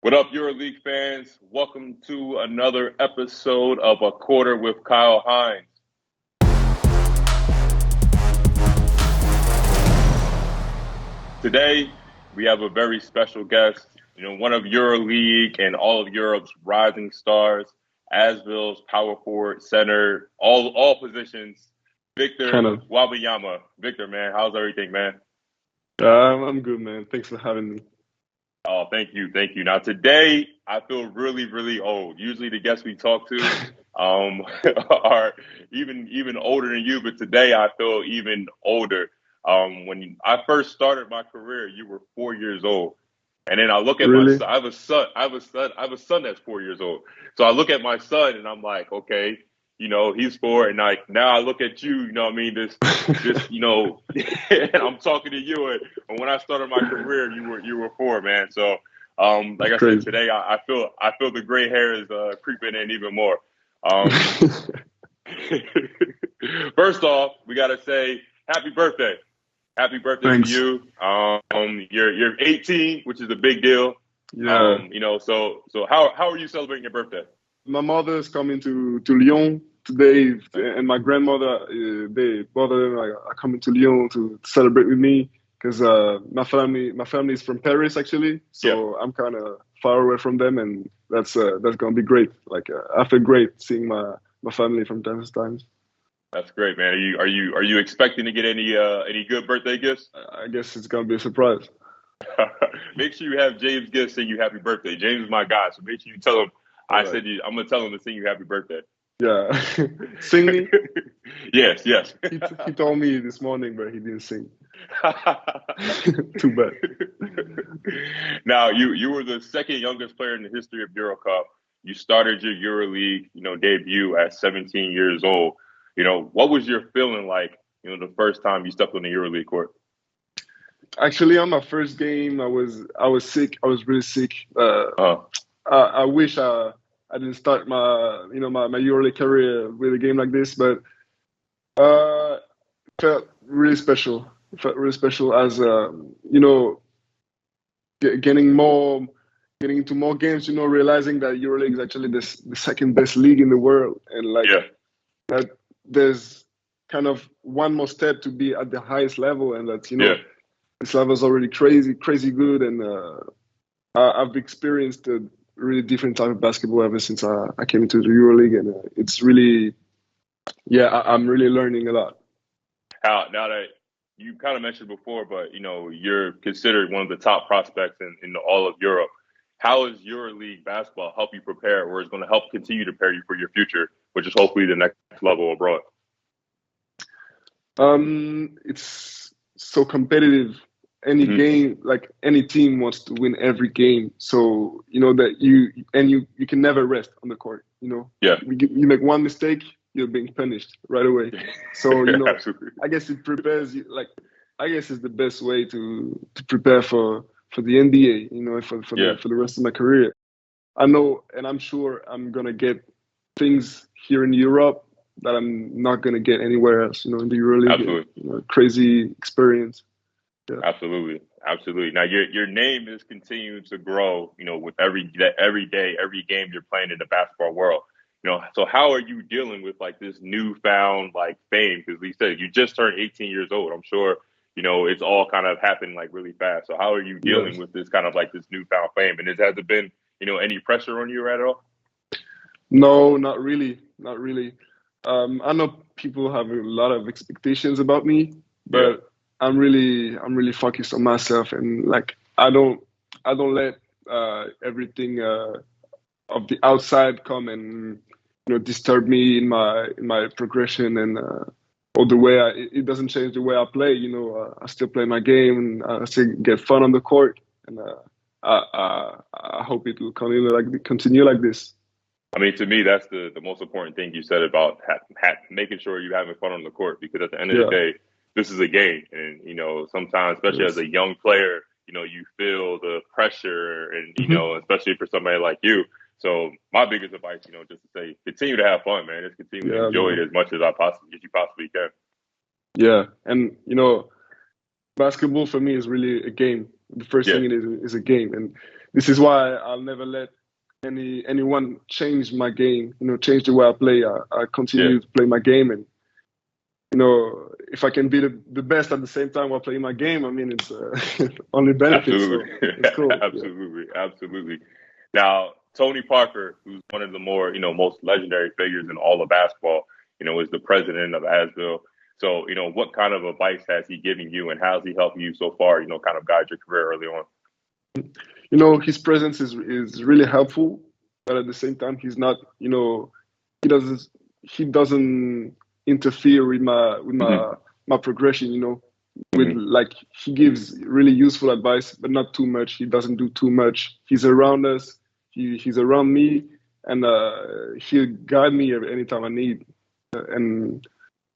What up, EuroLeague fans? Welcome to another episode of A Quarter with Kyle Hines. Today, we have a very special guest, one of EuroLeague and all of Europe's rising stars, ASVEL's power forward, center, all positions, Victor Wembanyama. Victor, man, how's everything, man? I'm good, man. Thanks for having me. Oh, thank you. Now, today, I feel really, really old. Usually the guests we talk to are even older than you, but today I feel even older. When I first started my career, you were 4 years old. And then I look at my son. I have a son that's 4 years old. So I look at my son and I'm like, okay, he's 4, and now I look at you, this, and I'm talking to you. And when I started my career, you were 4, man. So, like I said, today I feel the gray hair is creeping in even more. First off, we gotta say happy birthday. Happy birthday Thanks. to you. You're 18, which is a big deal. Yeah. So how are you celebrating your birthday? My mother is coming to Lyon today, and my grandmother, they both of them are coming to Lyon to celebrate with me because my family is from Paris actually, so yeah. I'm kind of far away from them, and that's gonna be great. I feel great seeing my family from time to time. That's great, man. Are you expecting to get any good birthday gifts? I guess it's gonna be a surprise. Make sure you have James Gift sing you happy birthday. James is my guy, so make sure you tell him I'm gonna tell him to sing you happy birthday. Yeah, sing me. Yes. He told me this morning, but he didn't sing. Too bad. Now you were the second youngest player in the history of EuroCup. You started your EuroLeague, debut at 17 years old. What was your feeling like, the first time you stepped on the EuroLeague court? Actually, on my first game, I was sick. I was really sick. I wish I didn't start my EuroLeague career with a game like this, but it felt really special. It felt really special as getting into more games. Realizing that EuroLeague is actually the second best league in the world, and that there's kind of one more step to be at the highest level, and that this level is already crazy good, and I've experienced a really different type of basketball ever since I came into the EuroLeague, and it's really, I'm really learning a lot. Now that you kind of mentioned before, but you're considered one of the top prospects in all of Europe. How is EuroLeague basketball help you prepare, or is going to help continue to prepare you for your future, which is hopefully the next level abroad? It's so competitive. Any game, like any team wants to win every game. So, that you can never rest on the court, You make one mistake, you're being punished right away. So, I guess it prepares you, I guess it's the best way to prepare for the NBA, for the rest of my career. I know, and I'm sure I'm going to get things here in Europe that I'm not going to get anywhere else, in the EuroLeague. Absolutely. Crazy experience. Yeah. Absolutely. Now your name is continuing to grow, with every day, every game you're playing in the basketball world. So how are you dealing with this newfound fame? Because you said you just turned 18 years old. I'm sure it's all kind of happened really fast. So how are you dealing with this kind of this newfound fame? And has it been any pressure on you at all? No, not really. I know people have a lot of expectations about me, but I'm really focused on myself, and I don't let everything of the outside come and disturb me in my progression, and or the way it doesn't change the way I play. I still play my game, and I still get fun on the court, and I hope it will continue like this. I mean, to me, that's the most important thing you said about making sure you're having fun on the court, because at the end of the day, this is a game. And, sometimes, especially as a young player, you feel the pressure, and, especially for somebody like you. So my biggest advice, just to say, continue to have fun, man. Just continue to enjoy it as much as you possibly can. Yeah. And, basketball for me is really a game. The first thing it is a game. And this is why I'll never let anyone change my game. Change the way I play. I continue to play my game, and if I can be the best at the same time while playing my game, I mean, it's only benefits. Absolutely. So it's cool. Absolutely. Now, Tony Parker, who's one of the more, most legendary figures in all of basketball, is the president of ASVEL. So, what kind of advice has he given you, and how's he helping you so far, kind of guide your career early on? His presence is really helpful, but at the same time, he's not, he doesn't interfere with my progression, with like, he gives really useful advice, but not too much. He doesn't do too much. He's around us. He's around me, and he'll guide me anytime I need. And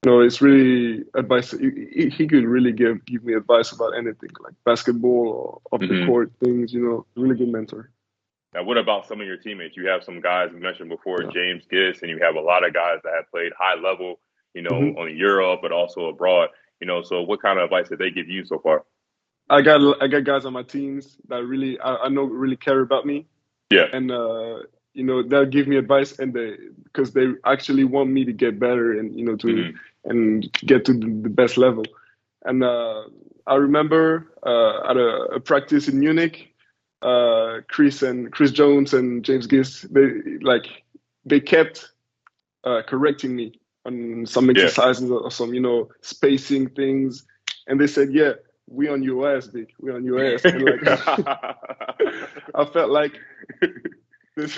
it's really advice. He could really give me advice about anything, like basketball or off the court things. Really good mentor. Now, what about some of your teammates? You have some guys we mentioned before, James Giss, and you have a lot of guys that have played high level, on Europe, but also abroad. So what kind of advice did they give you so far? I got guys on my teams that really I know really care about me. Yeah. And they'll give me advice, and because they actually want me to get better and and get to the best level. And I remember at a practice in Munich, Chris Jones and James Giss, they kept correcting me on some exercises or some spacing things, and they said, "Yeah, we on your ass, Vic. We on your ass." And I felt like this,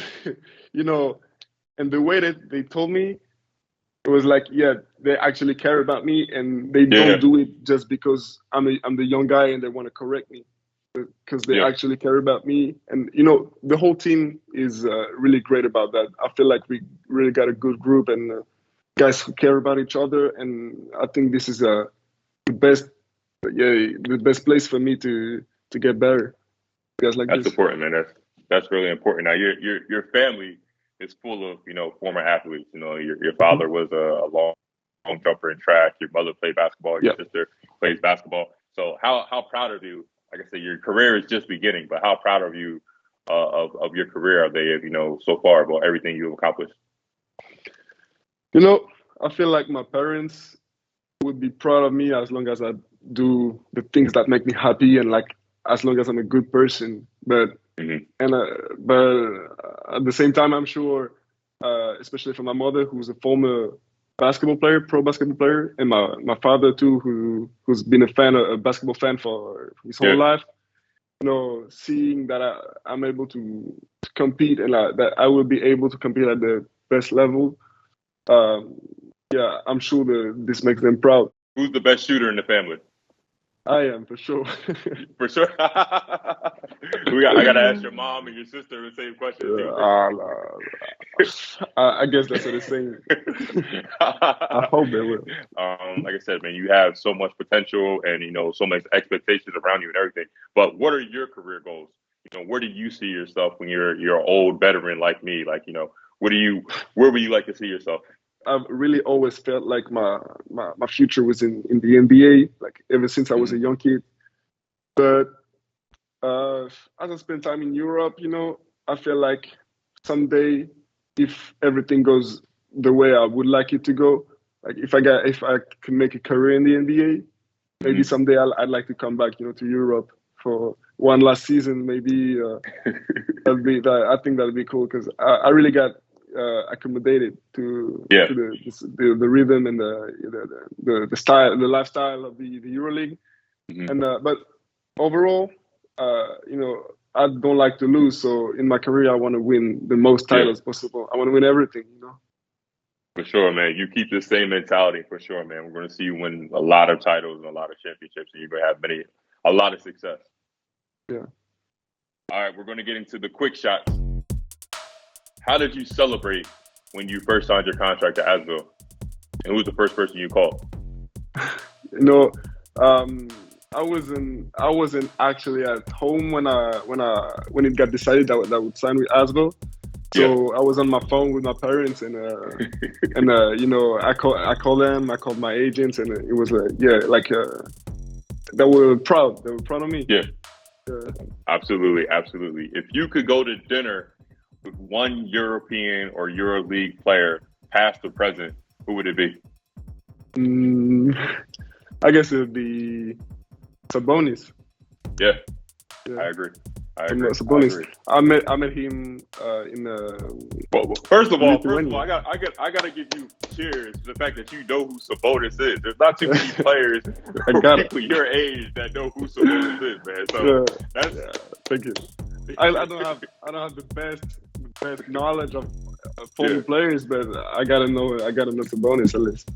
and the way that they told me, it was like, yeah, they actually care about me, and they don't do it just because I'm the young guy and they want to correct me, because they actually care about me. And the whole team is really great about that. I feel like we really got a good group and guys who care about each other, and I think this is the best place for me to get better. Guys like That's important, man. That's really important. Now, your family is full of former athletes. Your father was a long jumper in track. Your mother played basketball. Your sister plays basketball. So how proud of you? Like I said, your career is just beginning, but how proud of you of your career are they? So far about everything you've accomplished. I feel like my parents would be proud of me as long as I do the things that make me happy, and like as long as I'm a good person. But but at the same time, I'm sure, especially for my mother, who's a former basketball player, pro basketball player, and my father too, who's been a basketball fan for his whole life. Seeing that I'm able to compete, and that I will be able to compete at the best level. I'm sure this makes them proud. Who's the best shooter in the family? I am, for sure. For sure. I got to ask your mom and your sister the same question. I guess that's what they're saying. I hope they will. Like I said, man, you have so much potential and, so much expectations around you and everything. But what are your career goals? Where do you see yourself when you're an old veteran like me? Like, where would you like to see yourself? I've really always felt like my future was in the NBA, like ever since I was a young kid. But as I spend time in Europe, I feel like someday, if everything goes the way I would like it to go, like if I can make a career in the NBA, maybe someday I'd like to come back, to Europe for one last season. Maybe I think that'd be cool, because I really got accommodated to the rhythm and the style, the lifestyle of the EuroLeague. And but overall, I don't like to lose. So in my career, I want to win the most titles possible. I want to win everything. For sure, man. You keep the same mentality, for sure, man. We're going to see you win a lot of titles and a lot of championships, and you're going to have a lot of success. Yeah. All right, we're going to get into the quick shots. How did you celebrate when you first signed your contract at ASVEL? And who was the first person you called? I wasn't actually at home when it got decided that I would sign with ASVEL. So I was on my phone with my parents, and I called them. I called my agents, and it was they were proud. They were proud of me. Yeah. Absolutely, absolutely. If you could go to dinner with one European or EuroLeague player, past or present, who would it be? I guess it would be Sabonis. Yeah, Yeah. I agree. I agree. Sabonis. I met him in Well, first of all, Lithuania. I got to give you cheers to the fact that you know who Sabonis is. There's not too many players or people your age that know who Sabonis is, man. So that's thank you. I don't have the best knowledge of former players, but I gotta know Sabonis at least.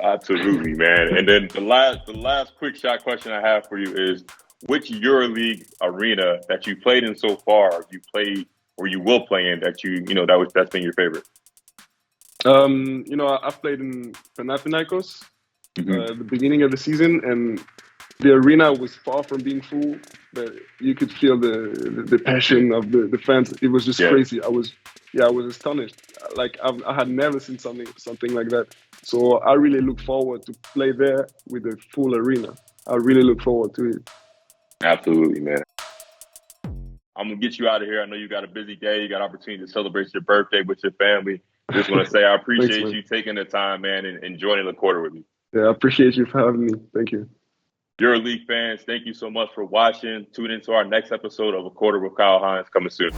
Absolutely, man. And then the last quick shot question I have for you is, which EuroLeague arena that you played in so far, you played or you will play in that's been your favorite? I've played in Panathinaikos at the beginning of the season, and the arena was far from being full, but you could feel the passion of the fans. It was just crazy. I was astonished. Like I had never seen something like that. So I really look forward to play there with a full arena. I really look forward to it. Absolutely, man. I'm gonna get you out of here. I know you got a busy day. You got opportunity to celebrate your birthday with your family. Just want to say I appreciate you taking the time, man, and joining the quarter with me. Yeah, I appreciate you for having me. Thank you. EuroLeague fans, thank you so much for watching. Tune into our next episode of A Quarter with Kyle Hines coming soon.